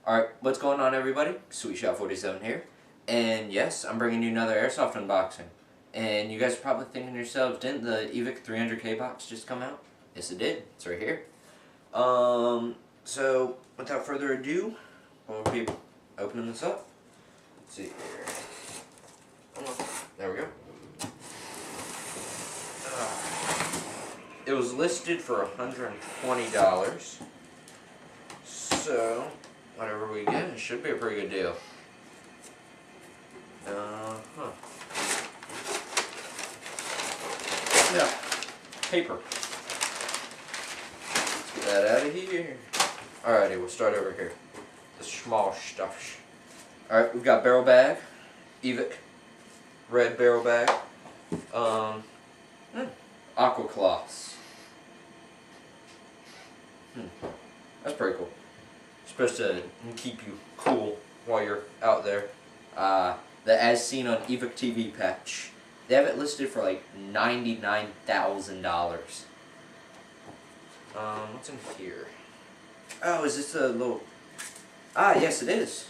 Alright, what's going on everybody? SweetShot47 here. And yes, I'm bringing you another Airsoft unboxing. And you guys are probably thinking to yourselves, didn't the Evike 300K box just come out? Yes it did. It's right here. So, without further ado, we'll be opening this up. Let's see here. There we go. It was listed for $120. So, whatever we get, it should be a pretty good deal. Yeah, paper. Let's get that out of here. Alrighty, we'll start over here. The small stuff. Alright, we've got barrel bag, Evike, red barrel bag, aqua cloths. That's pretty cool. Supposed to keep you cool while you're out there. The As Seen on Evike TV patch. They have it listed for like $99,000. What's in here? Oh, is this a little... yes it is.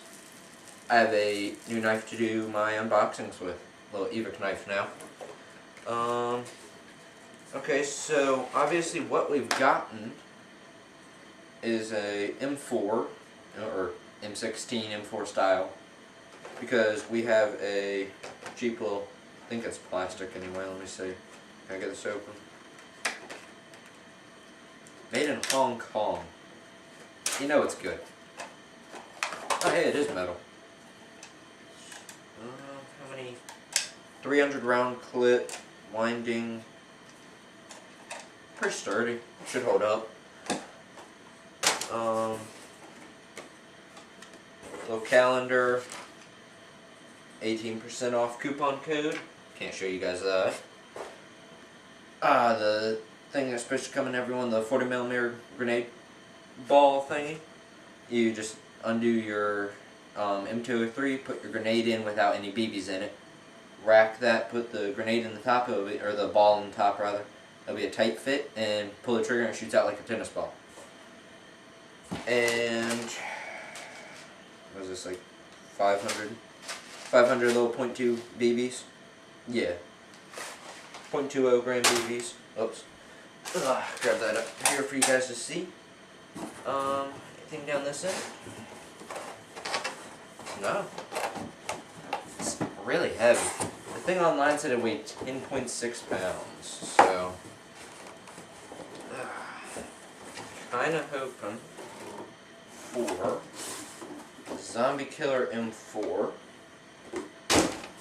I have a new knife to do my unboxings with. A little Evike knife now. Okay, so obviously what we've gotten is a M4, or M16, M4 style, because we have a cheap little, I think it's plastic anyway, let me see, can I get this open? Made in Hong Kong. You know it's good. Oh hey, it is metal. How many? 300 round clip, winding, pretty sturdy, should hold up. Little calendar, 18% off coupon code. Can't show you guys that. The thing that's supposed to come in everyone, the 40mm grenade ball thingy. You just undo your M203, put your grenade in without any BBs in it. Rack that, put the grenade in the top of it, or the ball in the top rather. That'll be a tight fit, and pull the trigger and it shoots out like a tennis ball. And what is this, like 500 little .2 BBs? Yeah, 0.20 gram BBs. Oops. Grab that up here for you guys to see. Anything down this end? No. It's really heavy. The thing online said it weighed 10.6 pounds, so kinda hoping for Zombie Killer M4,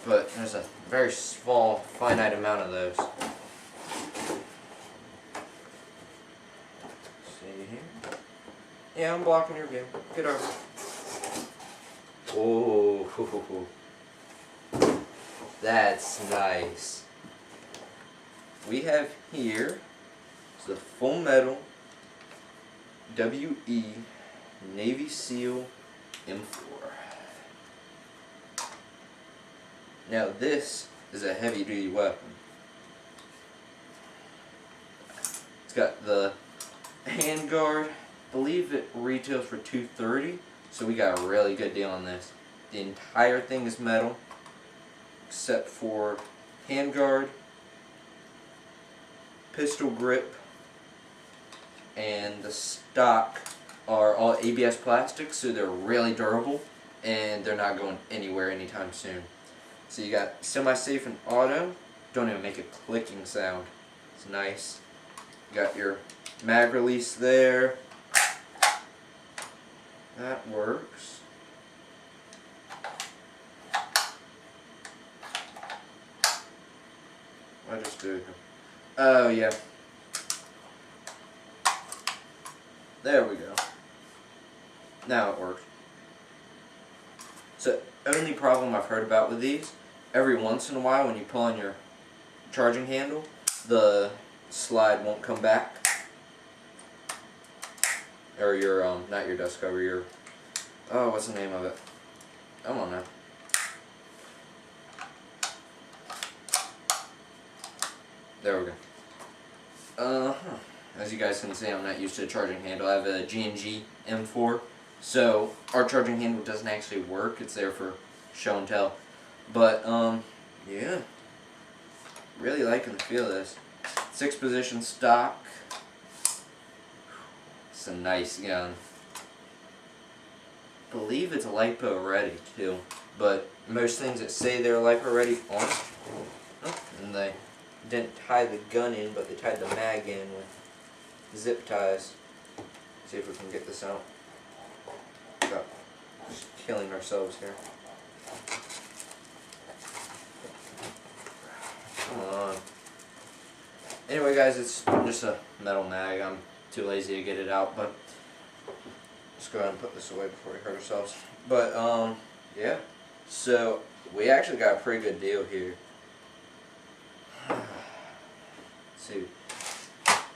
but there's a very small, finite amount of those. See here? Yeah, I'm blocking your view. Get over. Oh, that's nice. We have here the full metal WE Navy SEAL M4. Now this is a heavy duty weapon. It's got the handguard. I believe it retails for $230, so we got a really good deal on this. The entire thing is metal except for handguard, pistol grip, and the stock are all ABS plastics, so they're really durable and they're not going anywhere anytime soon. So you got semi-safe and auto. Don't even make a clicking sound. It's nice. You got your mag release there. That works. I just did. Oh yeah. There we go. Now it works. So, only problem I've heard about with these, every once in a while when you pull on your charging handle, the slide won't come back. Or your, not your dust cover, your, oh, what's the name of it? I don't know. There we go. As you guys can see, I'm not used to a charging handle. I have a G&G M4, So our charging handle doesn't actually work. It's there for show and tell. But yeah, really liking the feel of this. 6-position stock. It's a nice gun. I believe it's LiPo ready too, but most things that say they're LiPo ready aren't. Oh, and they didn't tie the gun in, but they tied the mag in with zip ties. See if we can get this out. Without just killing ourselves here. Come on. Anyway, guys, it's just a metal mag. I'm too lazy to get it out, but let's go ahead and put this away before we hurt ourselves. But yeah. So we actually got a pretty good deal here. Let's see.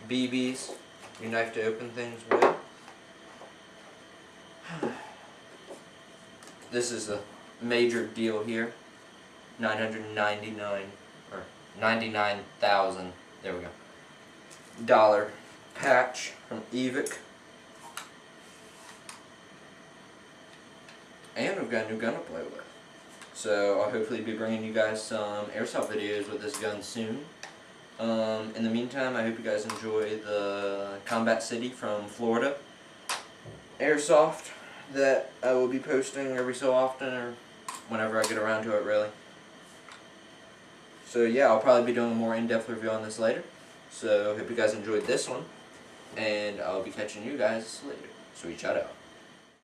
BBs, your knife to open things with. This is a major deal here. $999 or 99,000. There we go. Dollar patch from Evike. And we've got a new gun to play with. So I'll hopefully be bringing you guys some airsoft videos with this gun soon. In the meantime, I hope you guys enjoy the Combat City from Florida airsoft that I will be posting every so often, or whenever I get around to it, really. So yeah, I'll probably be doing a more in-depth review on this later. So hope you guys enjoyed this one, and I'll be catching you guys later. Sweet shout out.